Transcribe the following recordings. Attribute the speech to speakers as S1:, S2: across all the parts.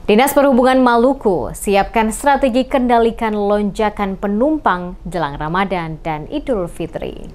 S1: Dinas Perhubungan Maluku siapkan strategi kendalikan lonjakan penumpang jelang Ramadan dan Idul Fitri.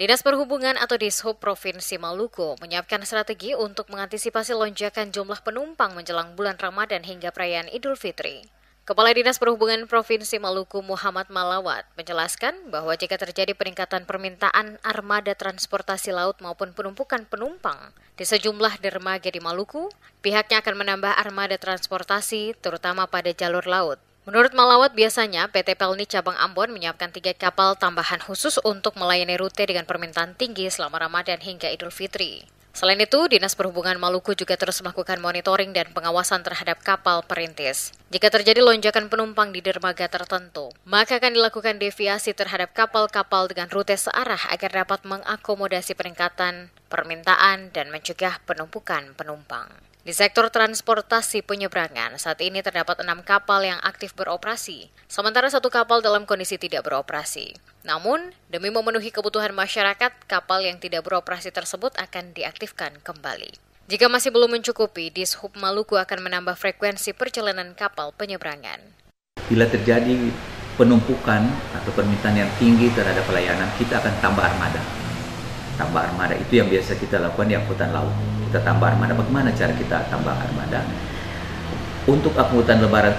S1: Dinas Perhubungan atau Dishub Provinsi Maluku menyiapkan strategi untuk mengantisipasi lonjakan jumlah penumpang menjelang bulan Ramadan hingga perayaan Idul Fitri. Kepala Dinas Perhubungan Provinsi Maluku Muhammad Malawat menjelaskan bahwa jika terjadi peningkatan permintaan armada transportasi laut maupun penumpukan penumpang di sejumlah dermaga di Maluku, pihaknya akan menambah armada transportasi terutama pada jalur laut. Menurut Malawat, biasanya PT Pelni Cabang Ambon menyiapkan 3 kapal tambahan khusus untuk melayani rute dengan permintaan tinggi selama Ramadan hingga Idul Fitri. Selain itu, Dinas Perhubungan Maluku juga terus melakukan monitoring dan pengawasan terhadap kapal perintis. Jika terjadi lonjakan penumpang di dermaga tertentu, maka akan dilakukan deviasi terhadap kapal-kapal dengan rute searah agar dapat mengakomodasi peningkatan permintaan dan mencegah penumpukan penumpang. Di sektor transportasi penyeberangan, saat ini terdapat 6 kapal yang aktif beroperasi, sementara 1 kapal dalam kondisi tidak beroperasi. Namun, demi memenuhi kebutuhan masyarakat, kapal yang tidak beroperasi tersebut akan diaktifkan kembali. Jika masih belum mencukupi, Dishub Maluku akan menambah frekuensi perjalanan kapal penyeberangan.
S2: Bila terjadi penumpukan atau permintaan yang tinggi terhadap pelayanan, kita akan tambah armada. Tambah armada itu yang biasa kita lakukan di angkutan laut. Kita tambah armada. Bagaimana cara kita tambah armada? Untuk angkutan lebaran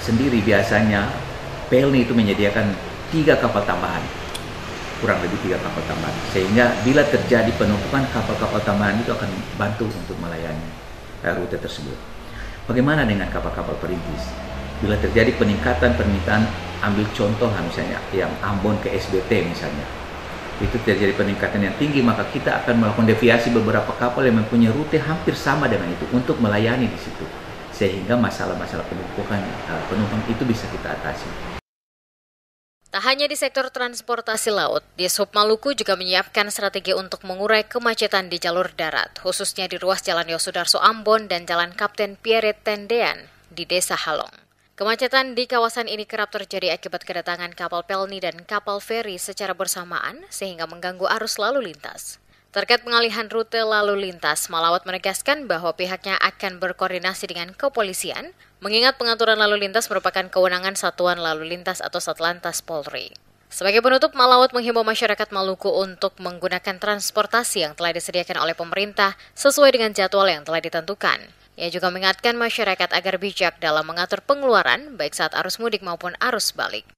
S2: sendiri biasanya Pelni itu menyediakan 3 kapal tambahan. Kurang lebih 3 kapal tambahan. Sehingga bila terjadi penumpukan, kapal-kapal tambahan itu akan bantu untuk melayani rute tersebut. Bagaimana dengan kapal-kapal perintis? Bila terjadi peningkatan permintaan, ambil contoh misalnya yang Ambon ke SBT misalnya. Itu terjadi peningkatan yang tinggi, maka kita akan melakukan deviasi beberapa kapal yang mempunyai rute hampir sama dengan itu untuk melayani di situ. Sehingga masalah-masalah penumpang itu bisa kita atasi.
S1: Tak hanya di sektor transportasi laut, Dishub Maluku juga menyiapkan strategi untuk mengurai kemacetan di jalur darat, khususnya di ruas Jalan Yosudarso Ambon dan Jalan Kapten Pierre Tendean di Desa Halong. Kemacetan di kawasan ini kerap terjadi akibat kedatangan kapal Pelni dan kapal feri secara bersamaan sehingga mengganggu arus lalu lintas. Terkait pengalihan rute lalu lintas, Malawat menegaskan bahwa pihaknya akan berkoordinasi dengan kepolisian, mengingat pengaturan lalu lintas merupakan kewenangan Satuan Lalu Lintas atau Satlantas Polri. Sebagai penutup, Malawat menghimbau masyarakat Maluku untuk menggunakan transportasi yang telah disediakan oleh pemerintah sesuai dengan jadwal yang telah ditentukan. Ia juga mengingatkan masyarakat agar bijak dalam mengatur pengeluaran baik saat arus mudik maupun arus balik.